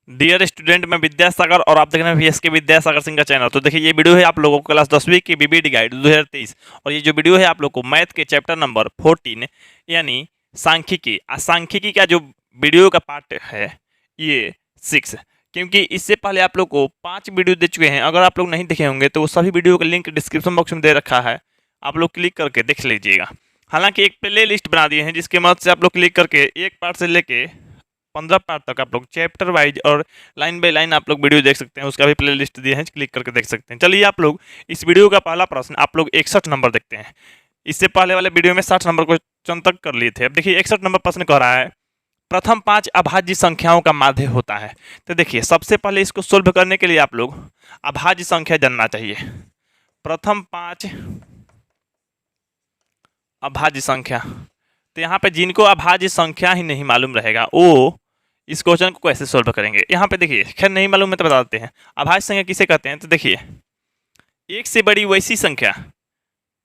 Dear student, मैं विद्यासागर और आप देख रहे हैं वीएसके विद्यासागर सिंह का चैनल। तो देखिए, ये वीडियो है आप लोगों को क्लास 10वीं की बीबीडी गाइड 2023 और ये जो वीडियो है आप लोगों को मैथ के चैप्टर नंबर 14 यानी सांख्यिकी सांख्यिकी का जो वीडियो का पार्ट है ये 6। क्योंकि इससे पहले आप लोग को 5 वीडियो दे चुके हैं। अगर आप लोग नहीं देखे होंगे तो वो सभी वीडियो का लिंक डिस्क्रिप्शन बॉक्स में दे रखा है, आप लोग क्लिक करके देख लीजिएगा। हालांकि एक प्ले लिस्ट बना दिए हैं जिसके मदद से आप लोग क्लिक करके एक पार्ट से लेके 15 पार्ट तक आप लोग चैप्टर वाइज और लाइन बाय लाइन आप लोग वीडियो देख सकते हैं। उसका भी प्ले लिस्ट दिए हैं, क्लिक करके देख सकते हैं। चलिए, आप लोग इस वीडियो का पहला प्रश्न आप लोग 61 नंबर देखते हैं। इससे पहले वाले वीडियो में 60 नंबर क्वेश्चन तक कर लिए थे। अब देखिए 61 नंबर प्रश्न कह रहा है, प्रथम 5 अभाज्य संख्याओं का माध्य होता है। तो देखिए, सबसे पहले इसको सोल्व करने के लिए आप लोग अभाज्य संख्या जानना चाहिए। प्रथम 5 अभाज्य संख्या, तो यहाँ पे जिनको अभाज्य संख्या ही नहीं मालूम रहेगा वो इस क्वेश्चन को कैसे सोल्व करेंगे। यहाँ पे देखिए, खैर नहीं मालूम है तो बता देते हैं। अभाज्य संख्या किसे कहते हैं? तो देखिए, एक से बड़ी वैसी संख्या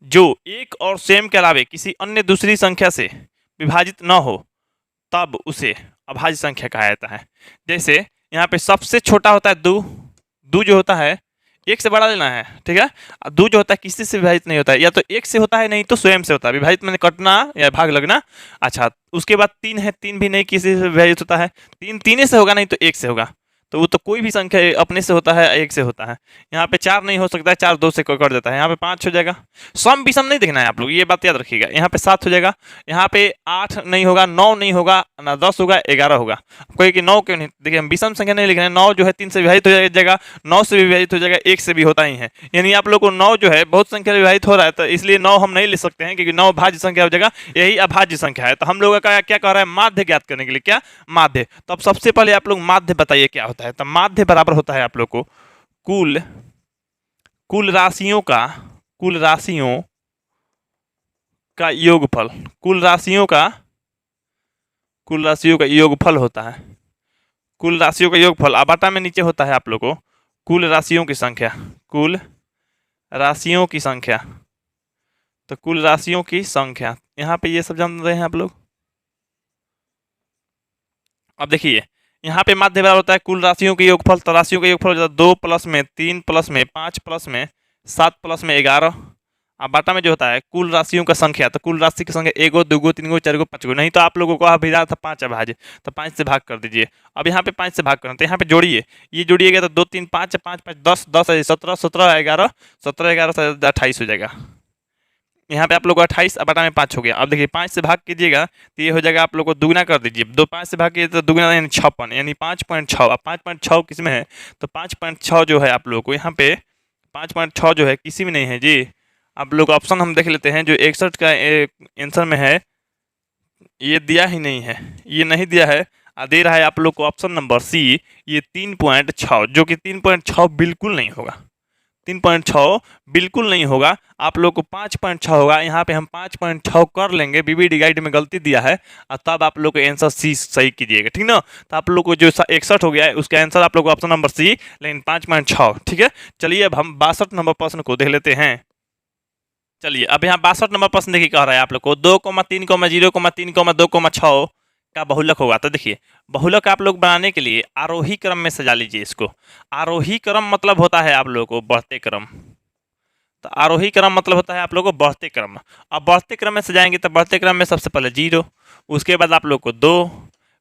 जो एक और स्वयं के अलावे किसी अन्य दूसरी संख्या से विभाजित न हो तब उसे अभाज्य संख्या कहा जाता है। जैसे यहाँ पे सबसे छोटा होता है दो, दो जो होता है एक से बड़ा लेना है, ठीक है। दो जो होता है किसी से विभाजित नहीं होता है, या तो एक से होता है नहीं तो स्वयं से होता है। विभाजित मैंने कटना या भाग लगना। अच्छा, उसके बाद 3 है, 3 भी नहीं किसी से विभाजित होता है। 3 तीन से होगा नहीं तो एक से होगा। तो वो तो कोई भी संख्या अपने से होता है, एक से होता है। यहाँ पे 4 नहीं हो सकता है, 4 2 से कट जाता है। यहाँ पे 5 हो जाएगा। सम विषम नहीं देखना है आप लोग, ये बात याद रखिएगा। यहाँ पे 7 हो जाएगा। यहाँ पे 8 नहीं होगा, 9 नहीं होगा, ना 10 होगा, 11 होगा। कोई कि 9 क्यों नहीं? देखिए, हम विषम संख्या नहीं लिख रहे हैं। 9 जो है 3 से विभाजित हो जाएगा, 9 से भी विभाजित हो जाएगा, 1 से भी होता ही है। यानी आप लोग को 9 जो है बहुत संख्या विभाजित हो रहा है, तो इसलिए 9 हम नहीं लिख सकते हैं क्योंकि 9 भाज्य संख्या हो जाएगा, यही अभाज्य संख्या है। तो हम लोगों का क्या कह रहा है? माध्य ज्ञात करने के लिए। क्या? माध्य। तो अब सबसे पहले आप लोग माध्य बताइए क्या होता है। तो माध्य बराबर होता है आप लोग को कुल कुल राशियों का योगफल। कुल राशियों का योगफल होता है। कुल राशियों का योगफल आबाटा में नीचे होता है आप लोग को कुल राशियों की संख्या। कुल राशियों की संख्या, तो कुल राशियों की संख्या यहाँ पे ये सब जान रहे हैं आप लोग। अब देखिए, यहाँ पे माध्य बराबर होता है कुल राशियों के योगफल। तो राशियों का योगफल हो जाता है 2 प्लस में 3 प्लस में 5 प्लस में 7 प्लस में 11। अब बाटा में जो होता है कुल राशियों का संख्या, तो कुल राशि की संख्या 1 गो 2 गो 3 गो 4 गो 5 गो। नहीं तो आप लोगों को भेजा था 5 अभाज्य, तो 5 से भाग कर दीजिए। अब यहाँ पे 5 से भाग करना, तो यहाँ पे जोड़िए, ये जोड़िएगा तो 2 3 5 5 5 10 10 17 17 11 17 11 28 हो जाएगा। यहाँ पे आप लोग को 28 बटा में 5 हो गया। अब देखिए 5 से भाग कीजिएगा तो ये हो जाएगा, आप लोग को दुगना कर दीजिए। 5 से भाग कीजिए तो दुगना यानी 56, यानी 5.6। अब 5.6 किस में है? तो 5.6 जो है आप लोगों को यहाँ पे 5.6 जो है किसी में नहीं है जी। आप लोग ऑप्शन हम देख लेते हैं जो 61 का आंसर में है, ये दिया ही नहीं है, ये नहीं दिया है। दे रहा है आप लोग को ऑप्शन नंबर सी, ये 3.6, जो कि 3.6 बिल्कुल नहीं होगा। 3.6 बिल्कुल नहीं होगा। आप लोग को 5.6 होगा। यहाँ पे हम 5.6 कर लेंगे, बीबीडी गाइड में गलती दिया है, और तब आप लोग को आंसर सी सही कीजिएगा, ठीक ना। तो आप लोग को जो 61 हो गया है उसका आंसर आप लोग को ऑप्शन नंबर सी, लेकिन 5.6, ठीक है। चलिए, अब हम 62 नंबर प्रश्न को देख लेते हैं। चलिए, अब यहाँ 62 नंबर प्रश्न देखिए, कह रहा है आप लोग को 2,3,0,2,6 का बहुलक होगा। तो देखिए, बहुलक आप लोग बनाने के लिए आरोही क्रम में सजा लीजिए इसको। आरोही क्रम मतलब होता है आप लोग को बढ़ते क्रम। तो आरोही क्रम मतलब होता है आप लोग को बढ़ते क्रम। अब बढ़ते क्रम में सजाएंगे तो बढ़ते क्रम में सबसे पहले 0, उसके बाद आप लोग को 2,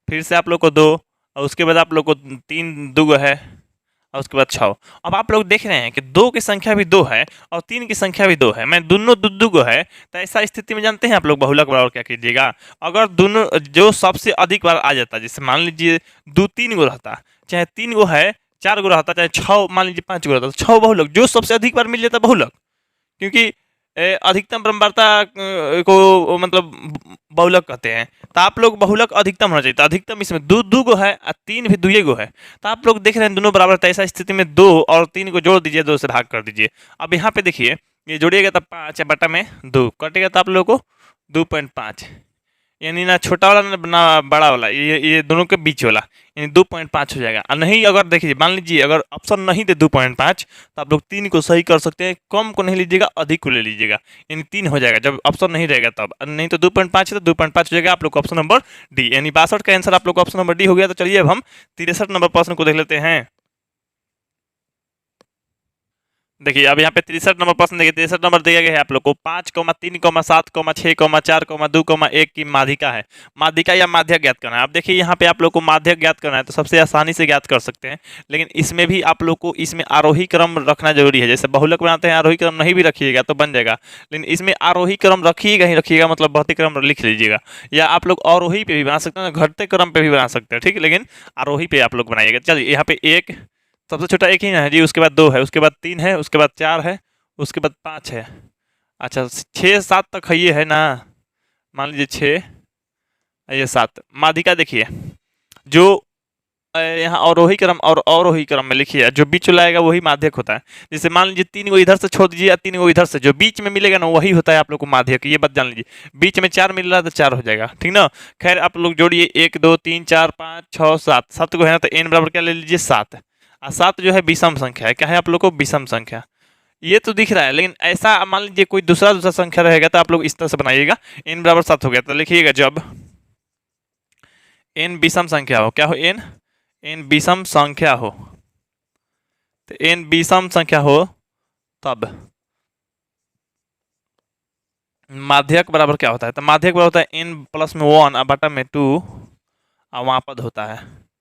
फिर से आप लोग को 2, और उसके बाद आप लोग को 3 2 है, और उसके बाद 6। अब आप लोग देख रहे हैं कि 2 की संख्या भी 2 है और 3 की संख्या भी 2 है, मैं दोनों दो गो है। तो ऐसा स्थिति में जानते हैं आप लोग बहुलक बराबर क्या कीजिएगा? अगर दोनों जो सबसे अधिक बार आ जाता, जैसे मान लीजिए 2 3 गो रहता, चाहे 3 गो है 4 गो रहता, चाहे 6 मान लीजिए 5 गो रहता, तो 6 बहुलक, जो सबसे अधिक बार मिल जाता बहुलक। क्योंकि अधिकतम क्रमवारता को मतलब बहुलक कहते हैं। तो आप लोग बहुलक अधिकतम होना चाहिए। तो अधिकतम इसमें 2 2 गो है और 3 भी 2 गो है। तो आप लोग देख रहे हैं दोनों बराबर। तो ऐसा स्थिति में 2 और 3 को जोड़ दीजिए, 2 से भाग कर दीजिए। अब यहाँ पे देखिए, ये जोड़िएगा तो 5 बटा में 2 कटेगा, तो आप लोग को 2.5, यानी ना छोटा वाला ना बड़ा वाला, ये दोनों के बीच वाला, यानी 2.5 हो जाएगा। और नहीं, अगर देखिए मान लीजिए अगर ऑप्शन नहीं दे 2.5, तो आप लोग 3 को सही कर सकते हैं। कम को नहीं लीजिएगा, अधिक को ले लीजिएगा, यानी 3 हो जाएगा जब ऑप्शन नहीं रहेगा तब। नहीं तो 2.5 है तो 2.5 हो जाएगा आप लोग को ऑप्शन नंबर डी, यानी 62 का आंसर आप लोग को ऑप्शन नंबर डी हो गया। तो चलिए अब हम 63 नंबर प्रश्न को देख लेते हैं। देखिए अब यहाँ पे 63 नंबर प्रश्न देखिए, 63 नंबर दिया गया है आप लोग को 5,3,7,6,4,2,1 की माध्यिका है। माध्यिका या माध्यक ज्ञात करना है। अब देखिए यहाँ पे आप लोग को माध्यक ज्ञात करना है तो सबसे आसानी से ज्ञात कर सकते हैं, लेकिन इसमें भी आप लोग को इसमें आरोही क्रम रखना जरूरी है। जैसे बहुलक बनाते हैं आरोही क्रम नहीं भी रखिएगा तो बन जाएगा, लेकिन इसमें आरोही क्रम रखिएगा ही रखिएगा, मतलब बढ़ते क्रम लिख लीजिएगा। या आप लोग आरोही पे भी बना सकते हैं, घटते क्रम पे भी बना सकते हैं, ठीक है, लेकिन आरोही पे आप लोग बनाइएगा। चलिए यहाँ पे एक सबसे छोटा एक ही है जी, उसके बाद 2 है, उसके बाद 3 है, उसके बाद 4 है, उसके बाद 5 है। अच्छा 6 7 तक है, ये है ना, मान लीजिए 6, ये 7 माध्यिका। देखिए जो यहाँ अवरोही क्रम और अवरोही क्रम में लिखिए, जो बीच वाला आएगा वही माध्यक होता है। जैसे मान लीजिए 3 को इधर से छोड़ दीजिए या 3 को इधर से, जो बीच में मिलेगा ना वही होता है आप लोग को माध्यक, ये बात जान लीजिए। बीच में 4 मिल रहा है तो 4 हो जाएगा, ठीक ना। खैर आप लोग जोड़िए 1 2 3 4 5 6 7, 7 को है ना, तो n बराबर क्या ले लीजिए 7। और 7 जो है विषम संख्या है, क्या है आप लोग को, विषम संख्या। ये तो दिख रहा है, लेकिन ऐसा मान लीजिए कोई दूसरा संख्या रहेगा तो आप लोग इस तरह से बनाइएगा। n बराबर 7 हो गया तो लिखिएगा जब n विषम संख्या हो, क्या हो, n विषम संख्या हो, तो n विषम संख्या हो तब माध्यक बराबर क्या होता है, तो माध्यक बराबर होता है n प्लस में 1 और बटा में 2 और वहाँ पद होता है,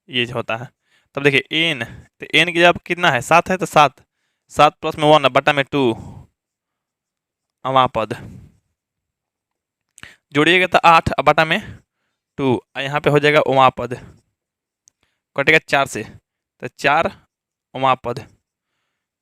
ये होता है। तब देखिए n, तो n की जब कितना है 7 है, तो 7 प्लस में 1 और बटा में 2 और वहाँ पद जोड़िएगा तो 8 और बटा में 2 और यहाँ पे हो जाएगा वहाँ पद, कटेगा 4 से, तो 4 वहाँ पद।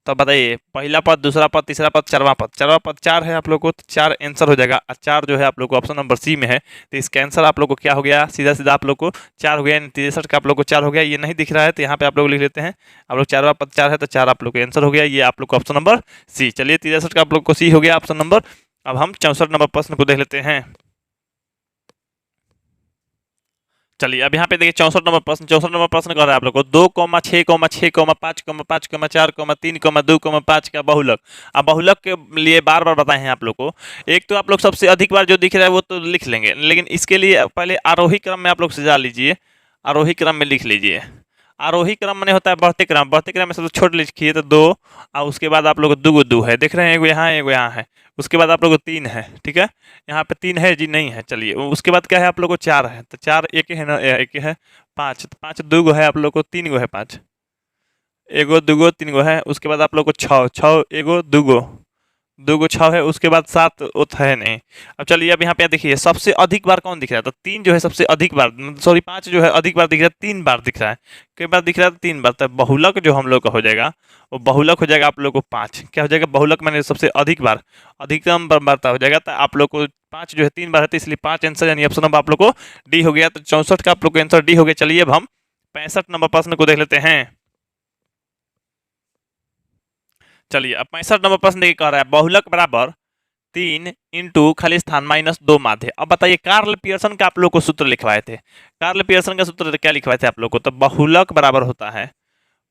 तो बताइए पहला पद, दूसरा पद, तीसरा पद, चरवां पद। चरवां पद 4 है आप लोग को, तो 4 आंसर हो जाएगा। और 4 जो है आप लोग को ऑप्शन नंबर सी में है, तो इसका आंसर आप लोग को क्या हो गया, सीधा सीधा आप लोग को 4 हो गया। 63 का आप लोग को 4 हो गया, ये नहीं दिख रहा है तो यहाँ पे आप लोग लिख लेते हैं। आप लोग चरवां पद 4 है तो 4 आप लोग का आंसर हो गया, ये आप लोग को ऑप्शन नंबर सी। चलिए 63 का आप लोग को सी हो गया ऑप्शन नंबर। अब हम 64 नंबर प्रश्न को देख लेते हैं। चलिए अब यहाँ पे देखिए 64 नंबर प्रश्न, 64 नंबर प्रश्न कर रहा है आप लोग को 2,6,6,5,5,4,3,2,2,5 का बहुलक। अब बहुलक के लिए बार बार बताए हैं आप लोग को। एक तो आप लोग सबसे अधिक बार जो दिख रहा है वो तो लिख लेंगे, लेकिन इसके लिए पहले आरोही क्रम में आप लोग सजा लीजिए, आरोही क्रम में लिख लीजिए। आरोही क्रम में होता है बढ़ते क्रम, बढ़ते क्रम में सबसे छोट लिखिए तो 2, और उसके बाद आप लोग को 2 है, देख रहे हैं, एगो यहाँ है एगो यहाँ है। उसके बाद आप लोग को 3 है, ठीक है, यहाँ पे 3 है जी, नहीं है। चलिए उसके बाद क्या है आप लोग को 4 है, तो 4 एक है ना, एक है 5, तो 5 2 है आप लोग को, 3 है 5, एगो 2 3 है। उसके बाद आप लोग को 6 एगो 2 6 है। उसके बाद 7 उत है नहीं। अब चलिए अब यहाँ पे देखिए सबसे अधिक बार कौन दिख रहा है, तो 3 जो है सबसे अधिक बार, सॉरी 5 जो है अधिक बार दिख रहा है, 3 बार दिख रहा है। कई बार दिख रहा है, 3 बार। तो बहुलक जो हम लोग का हो जाएगा वो बहुलक हो जाएगा आप लोग को 5। क्या हो जाएगा, बहुलक मैंने सबसे अधिक बार, अधिकतम बारता हो जाएगा। तो आप लोग को 5 जो है 3 बार है, तो इसलिए 5 आंसर, यानी ऑप्शन नंबर आप लोग को डी हो गया। तो 64 का आप लोग को आंसर डी हो गया। चलिए अब हम 65 नंबर प्रश्न को देख लेते हैं। चलिए अब 65 नंबर प्रश्न देखिए, कह रहा है बहुलक बराबर 3 इंटू खाली स्थान माइनस 2 माध्य। अब बताइए कार्ल पियर्सन का आप लोग को सूत्र लिखवाए थे, कार्ल पियर्सन का सूत्र क्या लिखवाए थे आप लोग को, तो बहुलक बराबर होता है,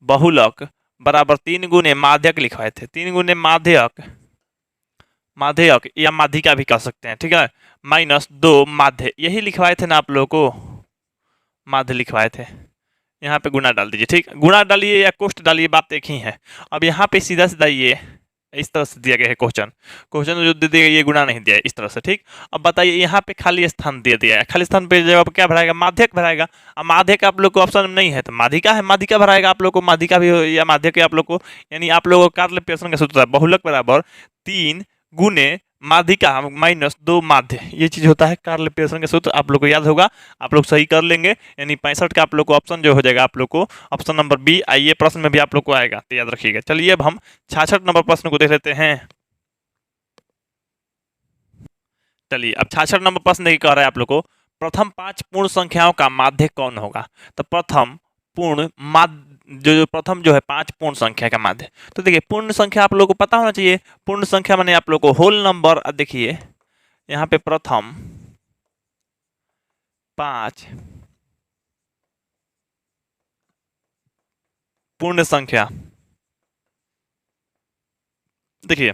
बहुलक बराबर 3 गुने माध्यक लिखवाए थे, 3 गुने माध्यक, माध्यक या माध्यिका भी कह सकते हैं, ठीक है, माइनस 2 माध्य, यही लिखवाए थे ना आप लोग को, माध्य लिखवाए थे। यहाँ पे गुना डाल दीजिए, ठीक, गुना डालिए या कोष्ट डालिए, बात एक ही है। अब यहाँ पे सीधा सीधा ये इस तरह से दिया गया है क्वेश्चन, क्वेश्चन जो दे दिया ये गुना नहीं दिया है इस तरह से, ठीक। अब बताइए यहाँ पे खाली स्थान दे दिया है, खाली स्थान पे जवाब क्या भराएगा, माध्यक भराएगा। अब माध्यक आप लोग को ऑप्शन में नहीं है तो माध्यिका है, माध्यिका भराएगा आप लोग को, माध्यिका भी या माध्यक आप लोग को, यानी आप लोगों को कार्ल पियर्सन का सूत्र है बहुलक बराबर 3 गुने माध्यिका माइनस 2 माध्य, ये चीज होता है कार्ल पियर्सन का सूत्र, आप लोग को याद होगा, आप लोग सही कर लेंगे। यानी 65 का आप लोग को ऑप्शन जो हो जाएगा आप लोग को ऑप्शन नंबर बी, आइए प्रश्न में भी आप लोग को आएगा तो याद रखिएगा। चलिए अब हम 66 नंबर प्रश्न को देख लेते हैं। चलिए अब 66 नंबर प्रश्न देखिए, कह रहा है आप लोग को प्रथम 5 पूर्ण संख्याओं का माध्य कौन होगा। तो प्रथम पूर्ण माध्य, जो प्रथम जो है 5 पूर्ण संख्या का माध्य, तो देखिए पूर्ण संख्या आप लोग को पता होना चाहिए, पूर्ण संख्या माने आप लोग को होल नंबर। देखिए यहाँ पे प्रथम 5 पूर्ण संख्या। देखिए,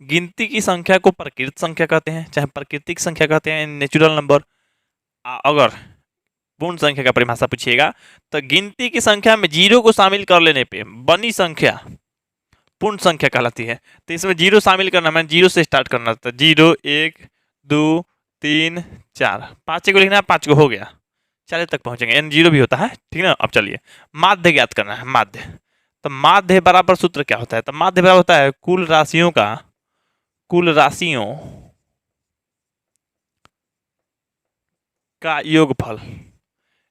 गिनती की संख्या को प्रकृत संख्या कहते हैं, चाहे प्राकृतिक संख्या कहते हैं, नेचुरल नंबर। अगर पूर्ण संख्या का परिभाषा पूछिएगा तो गिनती की संख्या में जीरो को शामिल कर लेने पे बनी संख्या पूर्ण संख्या कहलाती है। तो इसमें जीरो शामिल करना, मैं जीरो से स्टार्ट करना था, 0 1 2 3 4, 5 को लिखना है, 5 को हो गया, 40 तक पहुंचेंगे, यानी जीरो भी होता है, ठीक ना। अब चलिए माध्य ज्ञात करना है, माध्य। तो माध्य बराबर सूत्र क्या होता है? तो माध्य बराबर होता है कुल राशियों का योगफल।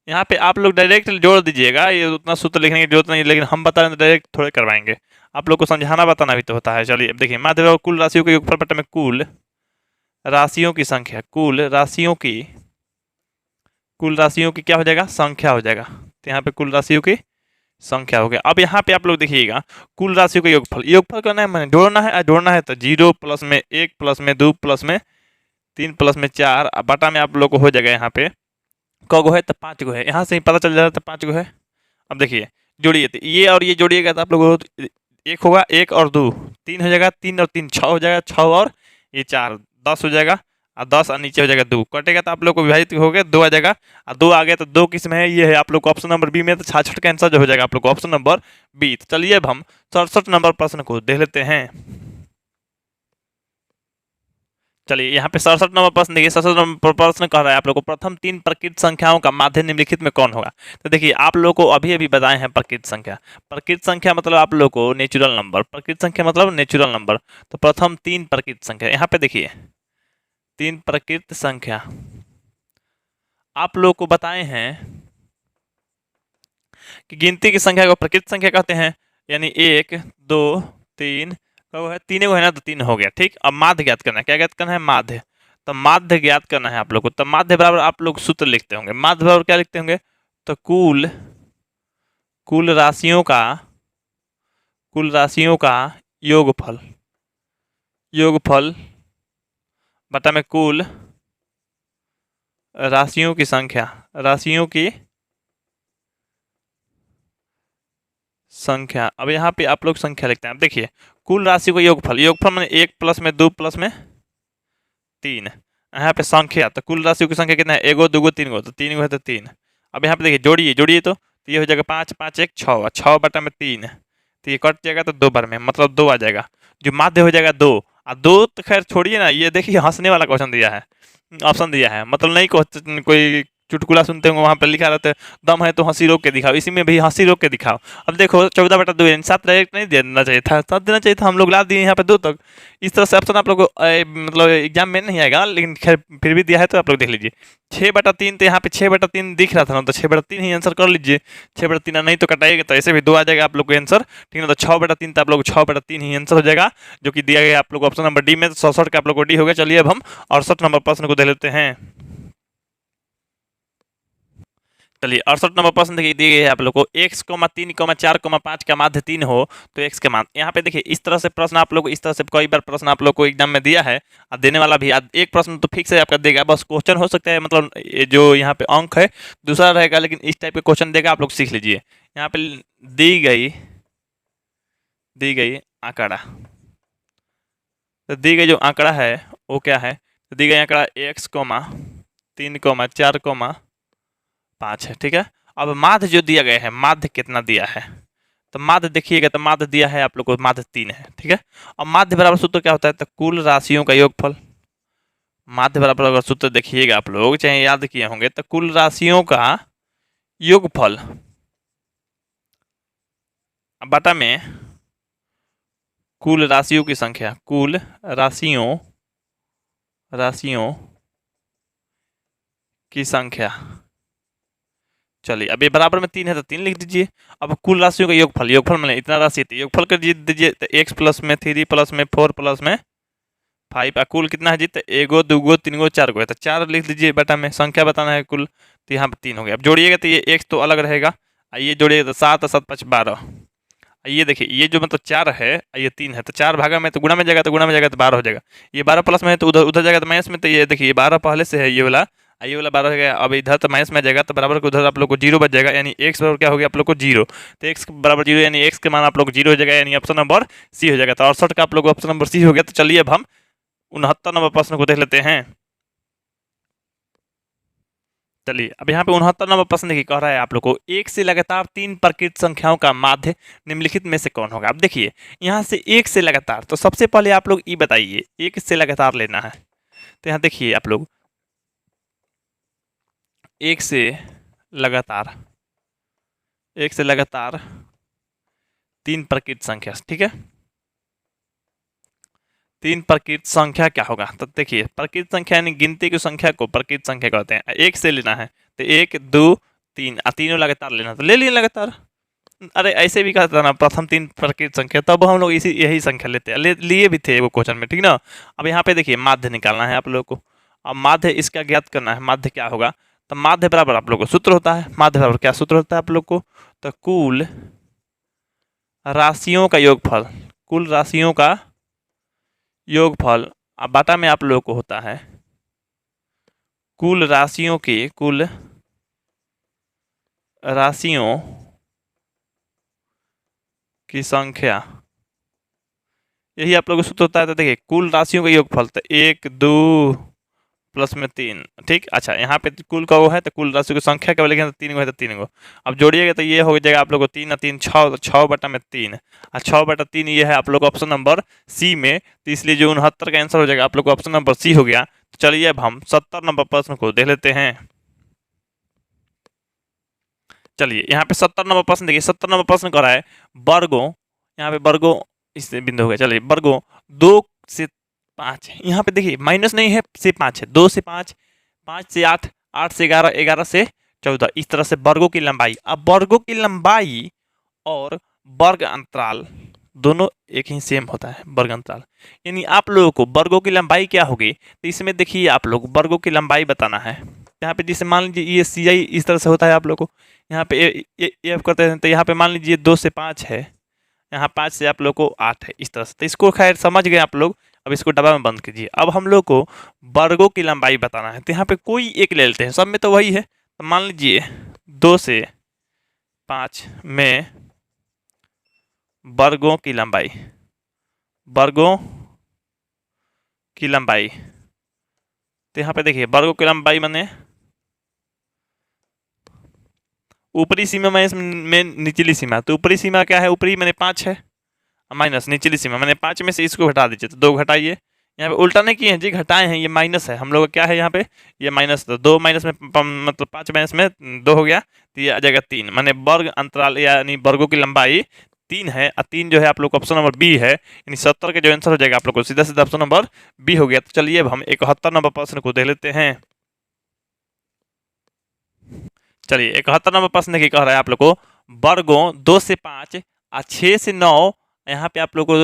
यहाँ पे आप लोग डायरेक्ट जोड़ दीजिएगा, ये उतना सूत्र लिखने की जरूरत नहीं, लेकिन हम बता रहे हैं तो डायरेक्ट थोड़े करवाएंगे, आप लोग को समझाना बताना भी तो होता है। चलिए अब देखिए, माध्य बराबर कुल राशियों का योगफल बटा में कुल राशियों की संख्या, कुल राशियों की क्या हो जाएगा? संख्या हो जाएगा। तो यहाँ पे कुल राशियों की संख्या हो गया। अब यहाँ पे आप लोग देखिएगा, कुल राशियों का योगफल करना है, मैंने जोड़ना है तो 0 प्लस में 1 प्लस में 2 प्लस में 3 प्लस में 4 बटा में आप लोग को हो जाएगा। यहाँ पे क गो है तो 5 गो है, यहाँ से ही पता चल जाता है 5 गो है। अब देखिए जोड़िए, तो ये और ये जोड़िएगा तो आप लोग एक होगा, 1 और 2 3 हो जाएगा, 3 और 3 6 हो जाएगा, 6 और ये 4 10 हो जाएगा, और 10 और नीचे हो जाएगा 2, कटेगा तो आप लोग को विभाजित हो गया 2 आ जाएगा, और 2 आ गया तो 2 किस में है? ये है आप लोग को ऑप्शन नंबर बी में। तो 66 का आंसर जो हो जाएगा आप लोग को ऑप्शन नंबर बी। तो चलिए अब हम 67 नंबर प्रश्न को देख लेते हैं। चलिए यहाँ पे 67 नंबर प्रश्न देखिए, 67 नंबर प्रश्न कह रहा है आप लोग को प्रथम 3 प्रकृत संख्याओं का माध्य निम्नलिखित में कौन होगा? तो देखिए आप लोग को अभी बताए हैं प्रकृत संख्या मतलब आप लोग को नेचुरल नंबर, प्रकृत संख्या मतलब नेचुरल नंबर। तो प्रथम 3 प्रकृत संख्या, यहाँ पे देखिए 3 प्रकृत संख्या आप लोग को बताए हैं कि गिनती की संख्या को प्रकृत संख्या कहते हैं, यानी 1 2 3 है, 3 है ना, तो 3 हो गया, ठीक। अब माध्य ज्ञात करना है, क्या ज्ञात करना है? माध्य। तो माध्य ज्ञात करना है आप लोग को। तो माध्य बराबर आप लोग सूत्र लिखते होंगे, माध्य बराबर क्या लिखते होंगे? तो कुल राशियों का योगफल बटा में कुल राशियों की संख्या। अब यहाँ पे आप लोग संख्या लिखते हैं। अब देखिए कुल राशि को योगफल मैंने 1 प्लस में 2 प्लस में 3, यहाँ पे संख्या, तो कुल राशियों की संख्या कितना है? 1 2 3 गो, तो 3 गो है तो 3। अब यहाँ पे देखिए जोड़िए तो ये हो जाएगा 5 5 1 6, 6 बटा में 3, तो ये कट जाएगा तो 2 बार में, मतलब 2 आ जाएगा, जो माध्य हो जाएगा 2। और 2 तो खैर छोड़िए ना, ये देखिए हंसने वाला क्वेश्चन दिया है, ऑप्शन दिया है, मतलब नहीं कोई चुटकुला सुनते होंगे, वहाँ पे लिखा रहता है दम है तो हंसी रोक के दिखाओ, इसी में भी हंसी रोक के दिखाओ। अब देखो 14 बटा 2 यानी 7 डायरेक्ट नहीं देना चाहिए था, 7 देना चाहिए था, हम लोग ला दिए यहाँ पे 2 तक। इस तरह से ऑप्शन आप लोग को मतलब एग्जाम में नहीं आएगा, लेकिन खैर फिर भी दिया है तो आप लोग देख लीजिए। 6 बटा 3, तो यहाँ पे 6 बटा 3 दिख रहा था ना, तो 6 बटा 3 ही आंसर कर लीजिए। 6 बटा 3 नहीं तो कटाइएगा तो ऐसे भी 2 आ जाएगा आप लोग को आंसर, ठीक है। तो 6 बटा 3 तो आप लोग 6 बटा 3 ही आंसर हो जाएगा, जो कि दिया गया आप लोग ऑप्शन नंबर डी में। तो 67 का आप लोग को डी हो गया। चलिए अब हम 68 नंबर प्रश्न को देख लेते हैं। चलिए 68 नंबर प्रश्न देखिए दिए गए है आप लोग को, x, 3, 4, 5 का माध्य 3 हो तो x के मान। यहाँ पे देखिए इस तरह से प्रश्न आप लोग, इस तरह से कई बार प्रश्न आप लोग को एग्जाम में दिया है, और देने वाला भी एक प्रश्न तो फिक्स है आपका देगा, बस क्वेश्चन हो सकता है मतलब जो यहाँ पे अंक है दूसरा रहेगा, लेकिन इस टाइप के क्वेश्चन देगा, आप लोग सीख लीजिए। यहाँ पे दी गई आंकड़ा, तो दी गई जो आंकड़ा है वो क्या है? तो दी गई आंकड़ा x, 3, 4, 5 है, ठीक है। अब माध्य जो दिया गया है, माध्य कितना दिया है? तो माध्य देखिएगा, तो माध्य दिया है आप लोग को, माध्य 3 है, ठीक है। अब माध्य बराबर सूत्र क्या होता है? तो कुल राशियों का योगफल। माध्य बराबर अगर सूत्र देखिएगा आप लोग, चाहे याद किए होंगे, तो कुल राशियों का योगफल बटा में कुल राशियों की संख्या, कुल राशियों की संख्या। चलिए अब ये बराबर में 3 है तो 3 लिख दीजिए। अब कुल राशियों का योगफल मैंने इतना राशि थी, योगफल कर दीजिए, तो x प्लस में 3 प्लस में 4 प्लस में 5, कुल कितना है जी? तो 1 2 3 4 है, तो 4 लिख दीजिए बटा में, संख्या बताना है कुल, तो यहाँ पर 3 हो गया। अब जोड़िएगा तो ये x तो अलग रहेगा, ये जोड़िएगा तो 7 7 5 12, ये देखिए ये जो मतलब 4 है, ये 3 है, तो 4 भागा में तो गुणा में जाएगा, तो गुणा में जाएगा तो 12 हो जाएगा। ये 12 प्लस में है तो उधर जाएगा तो माइनस में, तो ये देखिए ये 12 पहले से है ये वाला, ये वाला 12 हो गया। अब इधर तो माइनस में आ जाएगा तो बराबर को उधर आप लोग को जीरो बच जाएगा, यानी एक्स बराबर क्या हो गया आप लोग को जीरो। तो एक्स बराबर जीरो यानी एक्स के मान आप लोग को जीरो हो जाएगा, यानी ऑप्शन नंबर सी हो जाएगा। तो 68 का आप लोग को ऑप्शन नंबर सी हो गया। तो चलिए अब हम 69 नंबर प्रश्न को देख लेते हैं। चलिए अब यहाँ पे 69 नंबर प्रश्न देखिए, कह रहा है आप लोग को एक से लगातार 3 प्रकृत संख्याओं का माध्य निम्नलिखित में से कौन होगा। अब देखिए यहाँ से एक से लगातार, तो सबसे पहले आप लोग ये बताइए एक से लगातार लेना है। तो यहाँ देखिए आप लोग एक से लगातार 3 प्रकृत संख्या, ठीक है। 3 प्रकृत संख्या क्या होगा, तो देखिए प्रकृत संख्या यानी गिनती की संख्या को प्रकृत संख्या कहते हैं। एक से लेना है तो 1 2 3, तीनों लगातार लेना तो ले लिए लगातार। अरे ऐसे भी कहता ना प्रथम 3 प्रकृत संख्या, तब हम लोग यही संख्या लेते हैं, लिए भी थे वो क्वेश्चन में, ठीक ना। अब यहाँ पे देखिए माध्य निकालना है आप लोग को। अब माध्य इसका ज्ञात करना है, माध्य क्या होगा, तो माध्य बराबर आप लोग को सूत्र होता है, माध्य बराबर क्या सूत्र होता है आप लोग को, तो कुल राशियों का योगफल, कुल राशियों का योगफल। अब बाटा में आप लोग को होता है कुल राशियों की संख्या, यही आप लोगों को सूत्र होता है। तो देखिए कुल राशियों का योगफल, तो 1 2 प्लस में 3, ठीक। अच्छा यहाँ पे कुल का वो है तो कुल राशि की संख्या क्या बोलेंगे, तो 3 गो है तो 3 गो। अब जोड़िएगा तो ये हो जाएगा आप लोग को 3 और 3 6, 6 बटा में 3 और 6 बटा 3 ये है आप लोग ऑप्शन नंबर सी में। तो इसलिए जो 69 का आंसर हो जाएगा आप लोग को ऑप्शन नंबर सी हो गया। तो चलिए अब हम 70 नंबर प्रश्न को देख लेते हैं। चलिए यहाँ पे 70 नंबर प्रश्न देखिए, 70 नंबर प्रश्न कर रहा है वर्गों, यहाँ पे वर्गों इस बिंदु हो गया। चलिए वर्गों 2 से 5, यहाँ पे देखिए माइनस नहीं है, से 5 है, 2 से 5, 5 से 8, 8 से 11, 11 से 14, इस तरह से वर्गों की लंबाई। अब वर्गों की लंबाई और वर्ग अंतराल दोनों एक ही सेम होता है, वर्ग अंतराल। यानी आप लोगों को वर्गों की लंबाई क्या होगी, तो इसमें देखिए आप लोग वर्गों की लंबाई बताना है। यहाँ पे जैसे मान लीजिए ये सी आई इस तरह से होता है आप लोग को, यहाँ पे एफ करते हैं तो यहाँ पे मान लीजिए 2 से 5 है, यहाँ 5 से आप लोग को 8 है, इस तरह से। तो इसको खैर समझ गए आप लोग। अब इसको डब्बा में बंद कीजिए। अब हम लोग को वर्गों की लंबाई बताना है, तो यहाँ पे कोई एक ले लेते हैं, सब में तो वही है। तो मान लीजिए 2 से 5 में वर्गों की लंबाई, वर्गों की लंबाई, तो यहाँ पे देखिए वर्गों की लंबाई माने ऊपरी सीमा में निचली सीमा, तो ऊपरी सीमा क्या है, ऊपरी मैंने 5 है माइनस निचली सीमा मैंने 5 में से इसको घटा दीजिए तो 2 घटाइए। यहाँ पे उल्टा नहीं किए हैं जी, घटाए हैं, ये माइनस है हम लोग क्या है यहाँ पे, ये माइनस, तो 2 माइनस में मतलब 5 माइनस में 2 हो गया, तो ये आ जाएगा 3। मैंने वर्ग अंतराल यानी वर्गों की लंबाई 3 है, और 3 जो है आप लोग को ऑप्शन नंबर बी है, यानी 70 का जो आंसर हो जाएगा आप लोग को सीधा सीधा ऑप्शन नंबर बी हो गया। तो चलिए अब हम 71 नंबर प्रश्न को देख लेते हैं। चलिए 71 नंबर प्रश्न की कह रहा है आप लोग को वर्गों 2 से 5 और 6 से 9, यहाँ पे आप लोग को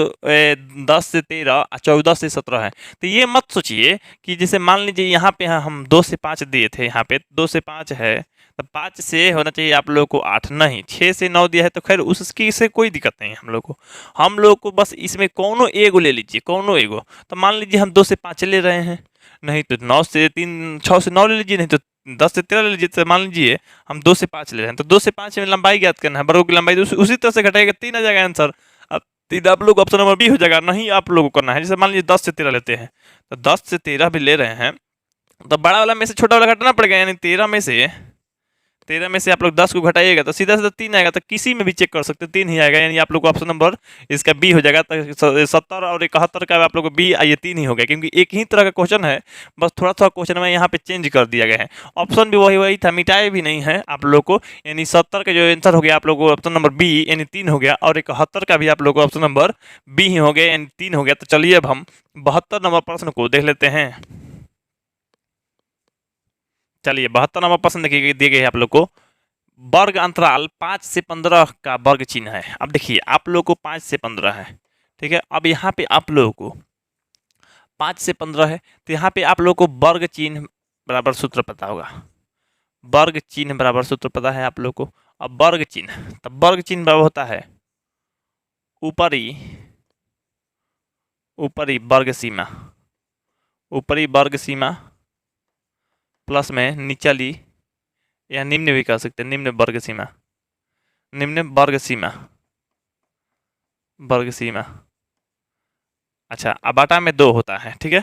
10 से 13 और 14 से 17 है। तो ये मत सोचिए कि जैसे मान लीजिए यहाँ पे हम 2 से 5 दिए थे, यहाँ पे 2 से 5 है तो 5 से होना चाहिए आप लोग को 8, नहीं 6 से 9 दिया है तो खैर उसकी से कोई दिक्कत नहीं है हम लोग को बस इसमें कौनो एगो ले लीजिए, कौनो एगो। तो मान लीजिए हम 2 से 5 ले रहे हैं, नहीं तो 9 से 3 6 से 9 ले लीजिए, नहीं तो 10 से 13 ले लीजिए। तो मान लीजिए हम 2 से 5 ले रहे हैं तो 2 से 5 में लंबाई ज्ञात करना है, वर्गों की लंबाई, तो उसी तरह से घटाएगा 3 आ जाएगा आंसर। अब 3 आप लोग ऑप्शन नंबर बी हो जाएगा, नहीं आप लोगों को करना है। जैसे मान लीजिए 10 से 13 लेते हैं तो 10 से 13 भी ले रहे हैं तो बड़ा वाला में से छोटा वाला घटाना पड़ेगा, यानी 13 में से आप लोग 10 को घटाइएगा तो सीधा सीधा 3 आएगा। तो किसी में भी चेक कर सकते हैं 3 ही आएगा, यानी आप लोग को ऑप्शन नंबर इसका बी हो जाएगा। तो 70 और 71 का आप लोग को बी ये 3 ही हो गया, क्योंकि एक ही तरह का क्वेश्चन है, बस थोड़ा सा क्वेश्चन में यहाँ पे चेंज कर दिया गया है। ऑप्शन भी वही था, मिटाए भी नहीं है आप लोग को, यानी 70 का जो आंसर हो गया आप लोग को ऑप्शन नंबर बी यानी 3 हो गया, और 71 का भी आप लोग को ऑप्शन नंबर बी ही हो गया यानी 3 हो गया। तो चलिए अब हम 72 नंबर प्रश्न को देख लेते हैं। चलिए 72 नंबर प्रश्न देखिए दिए गए आप लोग को वर्ग अंतराल 5 से 15 का वर्ग चिन्ह है। अब देखिए आप लोग को 5 से 15 है, ठीक है। अब यहाँ पे आप लोगों को 5 से 15 है तो यहाँ पे आप लोग को वर्ग चिन्ह बराबर सूत्र पता होगा, वर्ग चिन्ह बराबर सूत्र पता है आप लोग को। अब वर्ग चिन्ह, तब वर्ग चिन्ह बराबर होता है ऊपरी ऊपरी वर्ग सीमा, ऊपरी वर्ग सीमा प्लस में निचली या निम्न भी कह सकते हैं, निम्न वर्ग सीमा, निम्न वर्ग सीमा, वर्ग सीमा। अच्छा, अब बटा में 2 होता है, ठीक है।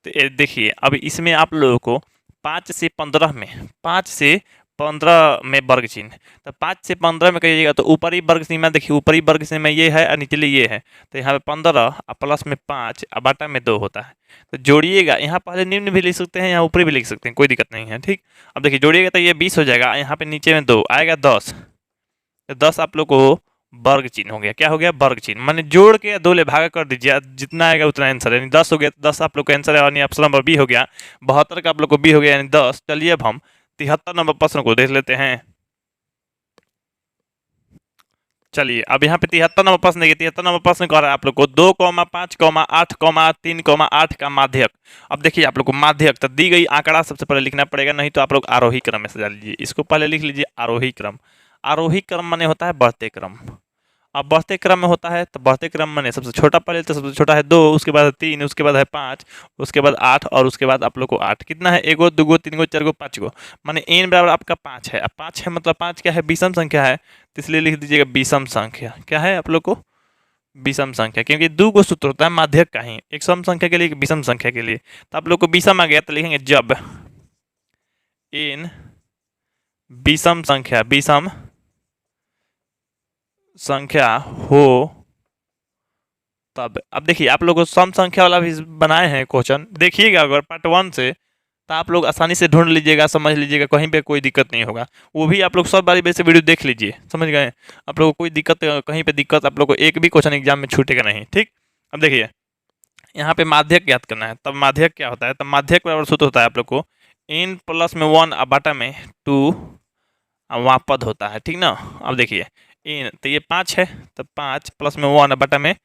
तो ये देखिए, अब इसमें आप लोगों को 5 से 15 में, 5 से 15 में वर्ग चिन्ह, तो 5 से 15 में कहिएगा तो ऊपरी वर्ग सीमा देखिए, ऊपरी वर्ग सीमा ये है और निचली ये है, तो यहाँ पे 15 और प्लस में 5 और बटा में 2 होता है। तो जोड़िएगा, यहाँ पहले निम्न भी लिख सकते हैं, यहाँ ऊपरी भी लिख सकते हैं, कोई दिक्कत नहीं है, ठीक। अब देखिए जोड़िएगा तो ये 20 हो जाएगा, यहाँ पे नीचे में 2 आएगा 10, तो 10 आप लोग को वर्ग चिन्ह हो गया। क्या हो गया? वर्ग चिन्ह। माने जोड़ के 2 ले भागा कर दीजिए, जितना आएगा उतना आंसर है। यानी 10 हो गया, तो 10 आप लोग का आंसर है, यानी ऑप्शन नंबर बी हो गया। 72 का आप लोग को बी हो गया, यानी 10। चलिए अब हम 73 नंबर प्रश्न को देख लेते हैं। चलिए अब यहाँ पे 73 नंबर प्रश्न देखिए। 73 नंबर प्रश्न कह रहा है आप लोग को 2,5,8,3,8 का माध्यक। अब देखिए आप लोग को माध्यक तो दी गई आंकड़ा सबसे पहले लिखना पड़ेगा, नहीं तो आप लोग आरोही क्रम में सजा लीजिए। इसको पहले लिख लीजिए आरोही क्रम। आरोही क्रम माने होता है बढ़ते क्रम। अब बढ़ते क्रम में होता है तो बढ़ते क्रम माने सबसे छोटा पहले, तो सबसे छोटा है 2, उसके बाद है 3, उसके बाद है 5, उसके बाद 8 और उसके बाद आप लोग को 8 कितना है? 1 2 3 4 5 माने n बराबर आपका 5 है। अब 5 है मतलब 5 क्या है? विषम संख्या है, तो इसलिए लिख दीजिएगा विषम संख्या। क्या है आप लोग को? विषम संख्या, क्योंकि 2 को सूत्र होता है माध्यक का ही, एक सम संख्या के लिए एक विषम संख्या के लिए। तो आप लोग को विषम आ गया तो लिखेंगे जब n विषम संख्या, विषम संख्या हो तब। अब देखिए आप लोग को सम संख्या वाला भी बनाए हैं क्वेश्चन, देखिएगा अगर पार्ट 1 से, तो आप लोग आसानी से ढूंढ लीजिएगा, समझ लीजिएगा, कहीं पे कोई दिक्कत नहीं होगा। वो भी आप लोग सब बारी वैसे वीडियो देख लीजिए, समझ गए। आप लोग को कोई दिक्कत, कहीं पे दिक्कत आप लोग को एक भी क्वेश्चन एग्जाम में छूटेगा नहीं, ठीक। अब देखिए यहाँ पे माध्यक याद करना है, तब माध्यक क्या होता है? तब माध्यक बराबर सूत्र होता है आप लोग को n प्लस में 1 और बटा में 2 वहाँ पद होता है, ठीक ना। अब देखिए इन तो ये 5 है, तो 5 प्लस में 1 बटा में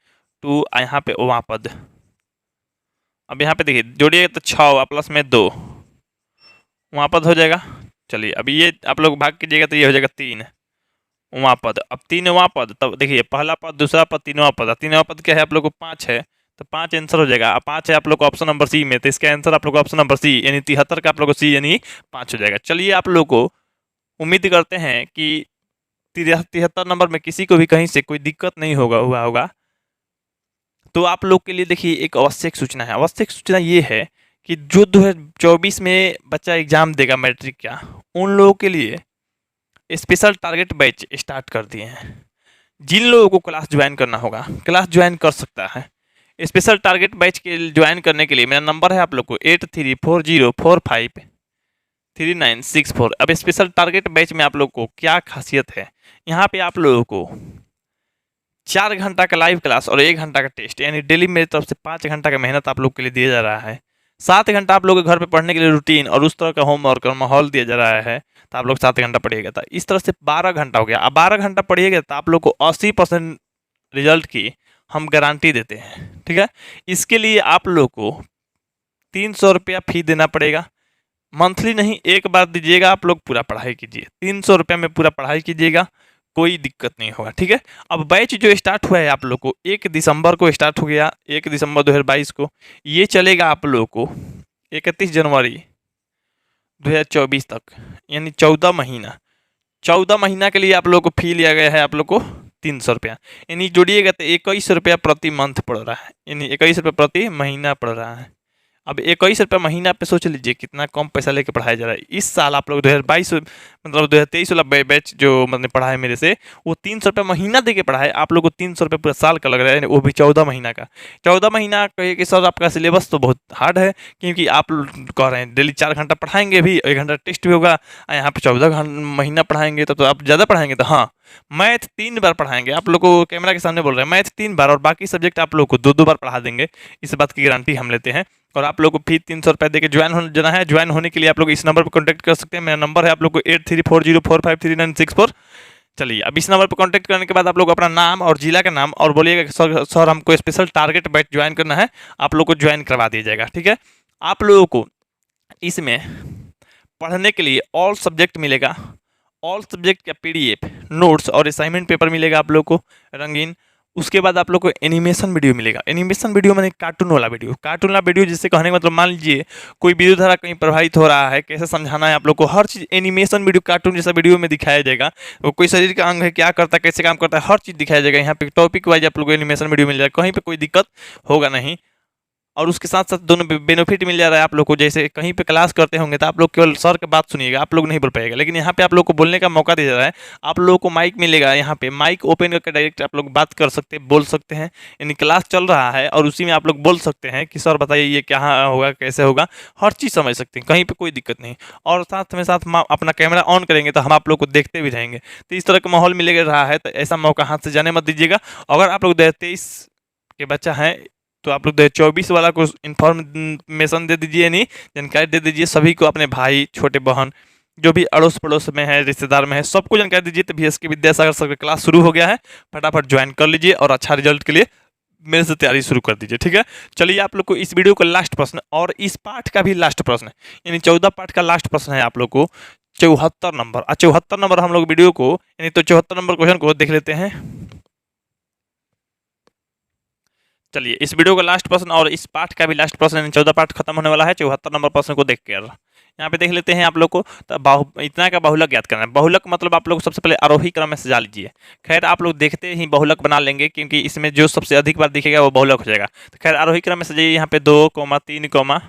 2 यहाँ पे वहाँ पद। अब यहाँ पे देखिए जोड़िएगा तो 6 प्लस में 2 वहाँ पद हो जाएगा। चलिए अभी ये आप लोग भाग कीजिएगा तो ये हो जाएगा 3 वहाँ पद। अब 3 वहाँ पद, तब देखिए पहला पद, दूसरा पद, तीनवा पद। तीनवा पद क्या है आप लोग को? 5 है, तो 5 आंसर हो जाएगा। अब 5 है आप लोग को ऑप्शन नंबर सी में, तो इसका आंसर आप लोग को ऑप्शन नंबर सी, यानी 73 का आप लोग को सी यानी 5 हो जाएगा। चलिए आप लोग को उम्मीद करते हैं कि 73 नंबर में किसी को भी कहीं से कोई दिक्कत नहीं हुआ होगा। तो आप लोग के लिए देखिए एक आवश्यक सूचना है। आवश्यक सूचना ये है कि जो 2024 में बच्चा एग्जाम देगा मैट्रिक का, उन लोगों के लिए स्पेशल टारगेट बैच स्टार्ट कर दिए हैं। जिन लोगों को क्लास ज्वाइन करना होगा, क्लास ज्वाइन कर सकता है। स्पेशल टारगेट बैच के ज्वाइन करने के लिए मेरा नंबर है आप लोग को 8340453964। अब स्पेशल टारगेट बैच में आप लोग को क्या खासियत है? यहाँ पे आप लोगों को 4 घंटा का लाइव क्लास और 1 घंटा का टेस्ट, यानी डेली मेरी तरफ से 5 घंटा का मेहनत आप लोग के लिए दिया जा रहा है। 7 घंटा आप लोग के घर पे पढ़ने के लिए रूटीन और उस तरह का होमवर्क और माहौल दिया जा रहा है, तो आप लोग 7 घंटा पढ़िएगा। तो इस तरह से 12 घंटा हो गया। अब 12 घंटा पढ़िएगा तो आप लोग को 80% रिजल्ट की हम गारंटी देते हैं, ठीक है। इसके लिए आप लोग को 300 रुपया फी देना पड़ेगा। मंथली नहीं, एक बार दीजिएगा, आप लोग पूरा पढ़ाई कीजिए। 300 रुपया में पूरा पढ़ाई कीजिएगा, कोई दिक्कत नहीं होगा, ठीक है। अब बैच जो स्टार्ट हुआ है आप लोग को 1 दिसंबर को स्टार्ट हो गया, 1 दिसंबर 2022 को। ये चलेगा आप लोग को 31 जनवरी 2024 तक, यानी 14 महीना। 14 महीना के लिए आप लोग को फी लिया गया है आप लोग को 300 रुपया, यानी जोड़िएगा तो 21 रुपया प्रति मंथ पड़ रहा है, यानी 21 रुपया प्रति महीना पड़ रहा है। अब 21 रुपया महीना पे सोच लीजिए कितना कम पैसा लेके पढ़ाया जा रहा है। इस साल आप लोग 2022 मतलब 2023 वाला बैच जो मतलब पढ़ा है मेरे से, वो 300 रुपया महीना दे के पढ़ा है। आप लोग को 300 रुपया पूरा साल का लग रहा है, वो भी 14 महीना का। 14 महीना कहिए कि सर आपका सिलेबस तो बहुत हार्ड है, क्योंकि आप कह रहे हैं डेली 4 घंटा पढ़ाएंगे भी, 1 घंटा टेस्ट भी होगा, यहाँ पे 14 महीना पढ़ाएंगे तो आप ज़्यादा पढ़ाएंगे। तो हाँ, मैथ 3 बार पढ़ाएंगे आप लोग को, कैमरा के सामने बोल रहे हैं, मैथ 3 बार, और बाकी सब्जेक्ट आप लोग को 2 बार पढ़ा देंगे। इस बात की गारंटी हम लेते हैं। और आप लोग को फी 300 रुपया देकर ज्वाइन हो जाना है। ज्वाइन होने के लिए आप लोग इस नंबर पर कॉन्टैक्ट कर सकते हैं। मेरा नंबर है आप लोग को 8340453964। चलिए अब इस नंबर पर कॉन्टैक्ट करने के बाद आप लोग अपना नाम और जिला का नाम और बोलिएगा कि सर हमको स्पेशल टारगेट बैच ज्वाइन करना है, आप लोग को ज्वाइन करवा दिया जाएगा, ठीक है। आप लोगों को इसमें पढ़ने के लिए ऑल सब्जेक्ट मिलेगा, ऑल सब्जेक्ट का PDF, नोट्स और असाइनमेंट पेपर मिलेगा आप लोग को रंगीन। उसके बाद आप लोग को एनिमेशन वीडियो मिलेगा। एनिमेशन वीडियो माने कार्टून वाला वीडियो। कार्टून वाला वीडियो जिससे कहने का मतलब मान लीजिए कोई विद्युत कहीं प्रभावित हो रहा है, कैसे समझाना है आप लोग को, हर चीज़ एनिमेशन वीडियो कार्टून जैसा वीडियो में दिखाया जाएगा। वो कोई शरीर का अंग है, क्या करता है, कैसे काम करता है, हर चीज़ दिखाया जाएगा। यहाँ पे टॉपिक वाइज आप लोग को एनिमेशन वीडियो मिल जाएगा, कहीं पे कोई दिक्कत होगा नहीं। और उसके साथ साथ दोनों बेनिफिट मिल जा रहा है आप लोग को। जैसे कहीं पे क्लास करते होंगे तो आप लोग केवल सर की बात सुनिएगा, आप लोग नहीं बोल पाएगा, लेकिन यहाँ पे आप लोग को बोलने का मौका दिया जा रहा है। आप लोगों को माइक मिलेगा, यहाँ पे माइक ओपन करके डायरेक्ट आप लोग बात कर सकते हैं, बोल सकते हैं। यानी क्लास चल रहा है और उसी में आप लोग बोल सकते हैं कि सर बताइए ये क्या होगा, कैसे होगा, हर चीज़ समझ सकते हैं, कहीं पर कोई दिक्कत नहीं। और साथ में साथ अपना कैमरा ऑन करेंगे तो हम आप लोग को देखते भी रहेंगे। तो इस तरह का माहौल मिलेगा रहा है, तो ऐसा मौका हाथ से जाने मत दीजिएगा। अगर आप लोग 23 के बच्चा हैं तो आप लोग 24 वाला को इन्फॉर्मेशन दे दीजिए, नहीं जानकारी दे दीजिए सभी को, अपने भाई, छोटे बहन, जो भी अड़ोस पड़ोस में है, रिश्तेदार में है, सबको जानकारी दीजिए। तो VSK विद्यासागर सर का क्लास शुरू हो गया है, फटाफट ज्वाइन कर लीजिए और अच्छा रिजल्ट के लिए मेरे से तैयारी शुरू कर दीजिए, ठीक है। चलिए आप लोग को इस वीडियो का लास्ट प्रश्न और इस पाठ का भी लास्ट प्रश्न, यानी 14 पाठ का लास्ट प्रश्न है आप लोग को 74 नंबर। 74 नंबर हम लोग वीडियो को, यानी तो 74 नंबर क्वेश्चन को देख लेते हैं। चलिए इस वीडियो का लास्ट प्रश्न और इस पाठ का भी लास्ट प्रश्न, 14 पाठ खत्म होने वाला है, 74 नंबर प्रश्न को देख कर यहाँ पे देख लेते हैं आप लोग को। तो इतना का बहुलक याद करना है। बहुलक मतलब आप लोग सबसे पहले आरोही क्रम में सजा लीजिए। खैर आप लोग देखते ही बहुलक बना लेंगे, क्योंकि इसमें जो सबसे अधिक बार दिखेगा वो बहुलक हो जाएगा। तो खैर आरोही क्रम में सजाइए। यहाँ पे 2, 3,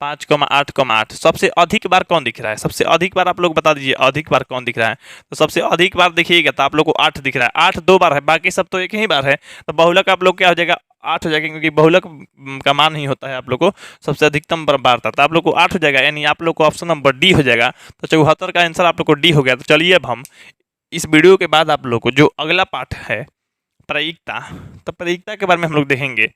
5, 8, 8 सबसे अधिक बार कौन दिख रहा है? सबसे अधिक बार आप लोग बता दीजिए, अधिक बार कौन दिख रहा है? तो सबसे अधिक बार देखिएगा तो आप लोग को 8 दिख रहा है। 8 2 बार है, बाकी सब तो एक ही बार है। तो बहुलक आप लोग क्या हो जाएगा? 8 हो जाएगा, क्योंकि बहुलक का मान ही होता है आप लोग को सबसे अधिकतम बार था। तो आप लोग को 8 हो जाएगा, यानी आप लोग को ऑप्शन नंबर डी हो जाएगा। तो 74 का आंसर आप लोग को डी हो गया। तो चलिए अब हम इस वीडियो के बाद आप लोग को जो अगला पाठ है प्रायिकता, तो प्रायिकता के बारे में हम लोग देखेंगे।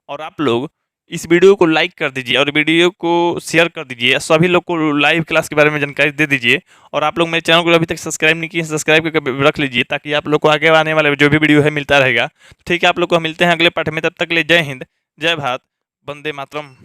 और आप लोग इस वीडियो को लाइक कर दीजिए और वीडियो को शेयर कर दीजिए, सभी लोग को लाइव क्लास के बारे में जानकारी दे दीजिए। और आप लोग मेरे चैनल को अभी तक सब्सक्राइब नहीं किए, सब्सक्राइब करके रख लीजिए, ताकि आप लोग को आगे आने वाले जो भी वीडियो है मिलता रहेगा। ठीक है, आप लोग को मिलते हैं अगले पाठ में। तब तक के लिए जय हिंद, जय भारत, वंदे मातरम।